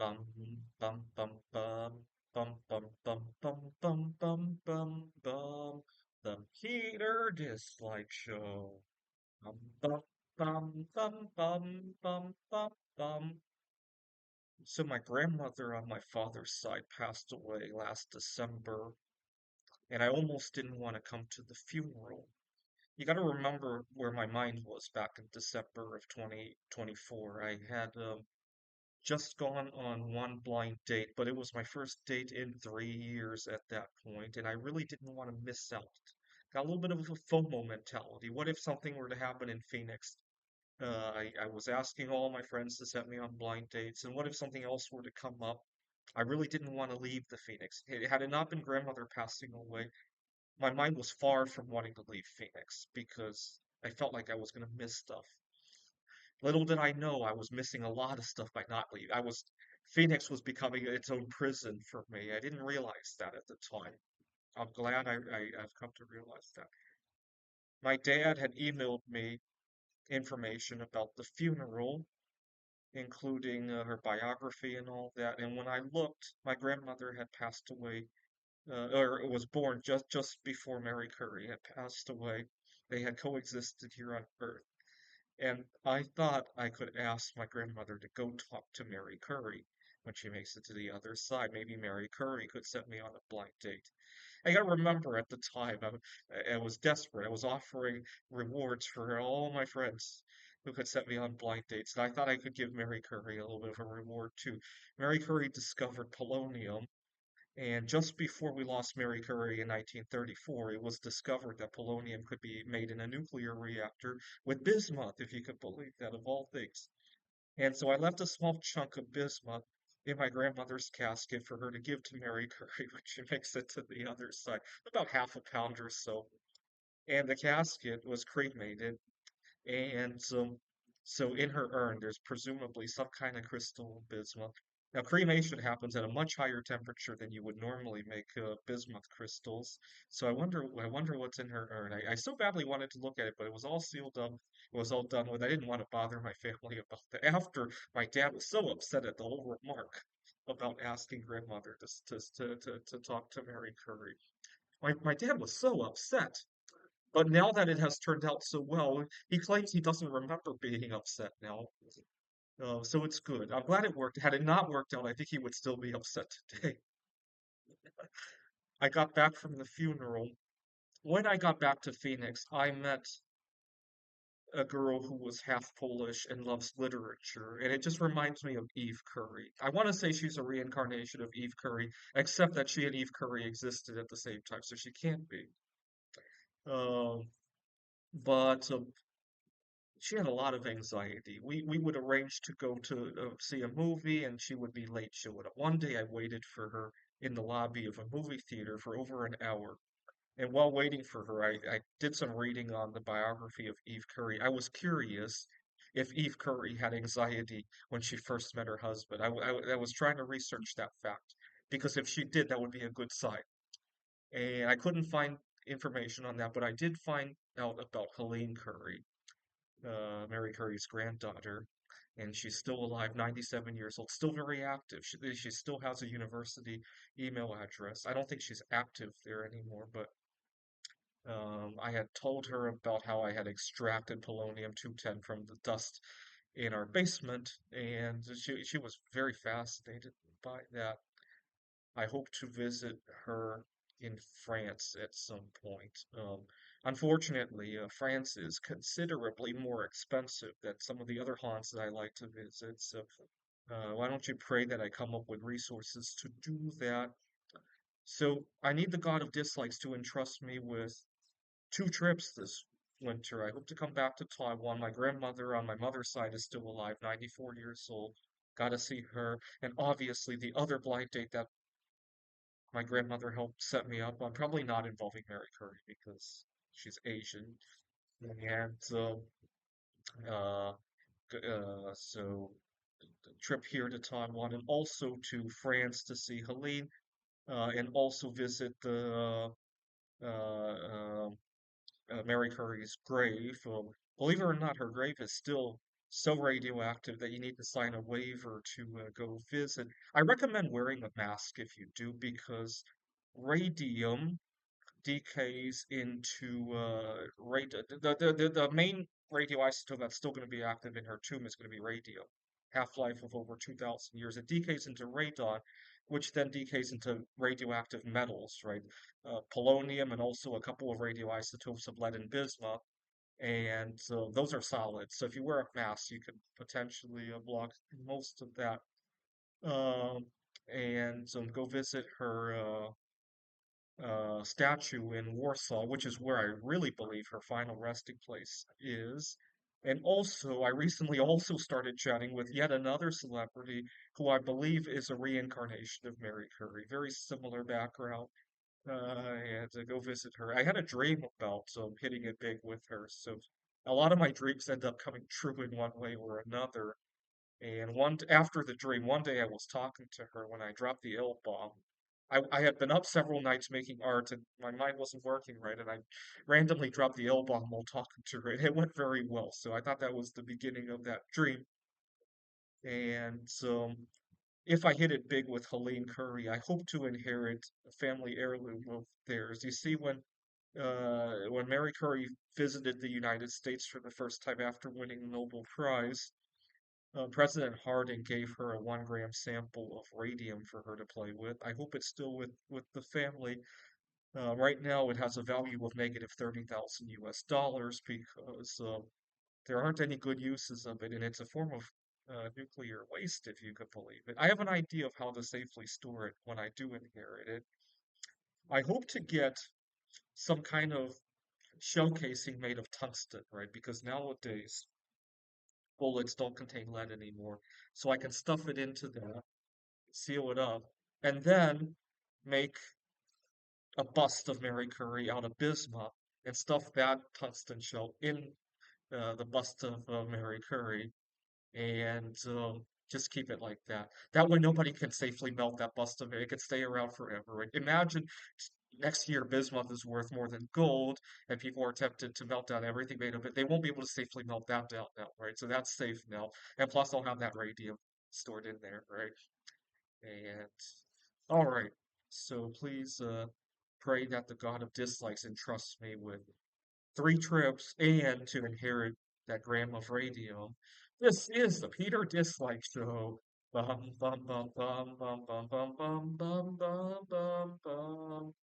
Bum bum bum bum bum bum bum bum bum bum bum bum. The Peter Dislike Show. Bum bum bum bum bum bum bum bum. So my grandmother on my father's side passed away last December, and I almost didn't want to come to the funeral. You got to remember where my mind was back in December of 2024. I had just gone on one blind date, but it was my first date in 3 years at that point, and I really didn't want to miss out. Got a little bit of a FOMO mentality. What if something were to happen in Phoenix? I was asking all my friends to set me on blind dates, and what if something else were to come up? I really didn't want to leave the Phoenix. Had it not been grandmother passing away, my mind was far from wanting to leave Phoenix because I felt like I was going to miss stuff. Little did I know I was missing a lot of stuff by not leaving. Phoenix was becoming its own prison for me. I didn't realize that at the time. I'm glad I've come to realize that. My dad had emailed me information about the funeral, including her biography and all that. And when I looked, my grandmother had passed away, or was born just before Mary Curry had passed away. They had coexisted here on Earth. And I thought I could ask my grandmother to go talk to Mary Curry when she makes it to the other side. Maybe Mary Curry could set me on a blind date. I gotta remember at the time, I was desperate. I was offering rewards for all my friends who could set me on blind dates. And I thought I could give Mary Curry a little bit of a reward too. Mary Curry discovered polonium, and just before we lost Mary Curry in 1934, it was discovered that polonium could be made in a nuclear reactor with bismuth, if you could believe that, of all things. And so I left a small chunk of bismuth in my grandmother's casket for her to give to Mary Curry when she makes it to the other side, about half a pound or so. And the casket was cremated, and so in her urn, there's presumably some kind of crystal bismuth. Now, cremation happens at a much higher temperature than you would normally make bismuth crystals. So I wonder what's in her urn. I so badly wanted to look at it, but it was all sealed up. It was all done with. I didn't want to bother my family about that. After my dad was so upset at the whole remark about asking grandmother to talk to Mary Curry. My dad was so upset. But now that it has turned out so well, he claims he doesn't remember being upset now. So it's good. I'm glad it worked. Had it not worked out, I think he would still be upset today. I got back from the funeral. When I got back to Phoenix, I met a girl who was half Polish and loves literature, and it just reminds me of Eve Curry. I want to say she's a reincarnation of Eve Curry, except that she and Eve Curry existed at the same time, so she can't be. Um, but she had a lot of anxiety. We would arrange to go to see a movie, and she would be late showing up. One day, I waited for her in the lobby of a movie theater for over an hour. And while waiting for her, I did some reading on the biography of Eve Curry. I was curious if Eve Curry had anxiety when she first met her husband. I was trying to research that fact because if she did, that would be a good sign. And I couldn't find information on that, but I did find out about Helene Curry, Mary Curry's granddaughter, and she's still alive, 97 years old, still very active. She still has a university email address. I don't think she's active there anymore, but I had told her about how I had extracted polonium-210 from the dust in our basement, and she was very fascinated by that. I hope to visit her in France at some point. Unfortunately, France is considerably more expensive than some of the other haunts that I like to visit. So, why don't you pray that I come up with resources to do that? So, I need the God of Dislikes to entrust me with two trips this winter. I hope to come back to Taiwan. My grandmother on my mother's side is still alive, 94 years old. Got to see her. And obviously, the other blind date that my grandmother helped set me up on, probably not involving Mary Curry because she's Asian. And uh, so the trip here to Taiwan and also to France to see Helene, and also visit the Mary Curry's grave. Believe it or not, her grave is still so radioactive that you need to sign a waiver to go visit. I recommend wearing a mask if you do because radium decays into the main radioisotope that's still going to be active in her tomb is going to be radium. Half-life of over 2,000 years. It decays into radon, which then decays into radioactive metals, right? Polonium and also a couple of radioisotopes of lead and bismuth. And so those are solid. So if you wear a mask, you could potentially block most of that. Um, and go visit her statue in Warsaw, which is where I really believe her final resting place is. And also, I recently also started chatting with yet another celebrity who I believe is a reincarnation of Mary Curie. Very similar background. And to go visit her. I had a dream about hitting it big with her. So a lot of my dreams end up coming true in one way or another. And after the dream, one day I was talking to her when I dropped the L bomb. I had been up several nights making art and my mind wasn't working right, and I randomly dropped the L bomb while talking to her, and it went very well. So I thought that was the beginning of that dream. And if I hit it big with Helene Curry, I hope to inherit a family heirloom of theirs. You see, when Mary Curry visited the United States for the first time after winning the Nobel Prize, President Harding gave her a 1 gram sample of radium for her to play with. I hope it's still with the family. Right now, it has a value of negative 30,000 US dollars because there aren't any good uses of it, and it's a form of nuclear waste, if you could believe it. I have an idea of how to safely store it when I do inherit it. I hope to get some kind of shell casing made of tungsten, right? Because nowadays bullets don't contain lead anymore. So I can stuff it into that, seal it up, and then make a bust of Mary Curie out of bismuth and stuff that tungsten shell in the bust of Mary Curie and just keep it like that. That way, nobody can safely melt that bust of it. It could stay around forever. Right? Imagine next year bismuth is worth more than gold, and people are tempted to melt down everything made of it. They won't be able to safely melt that down now, right? So that's safe now. And plus, I'll have that radium stored in there, right? And all right. So please pray that the God of dislikes entrusts me with 3 trips and to inherit that gram of radium. This is the Peter Dislike Show. Bum bum bum bum bum bum bum bum bum bum bum bum.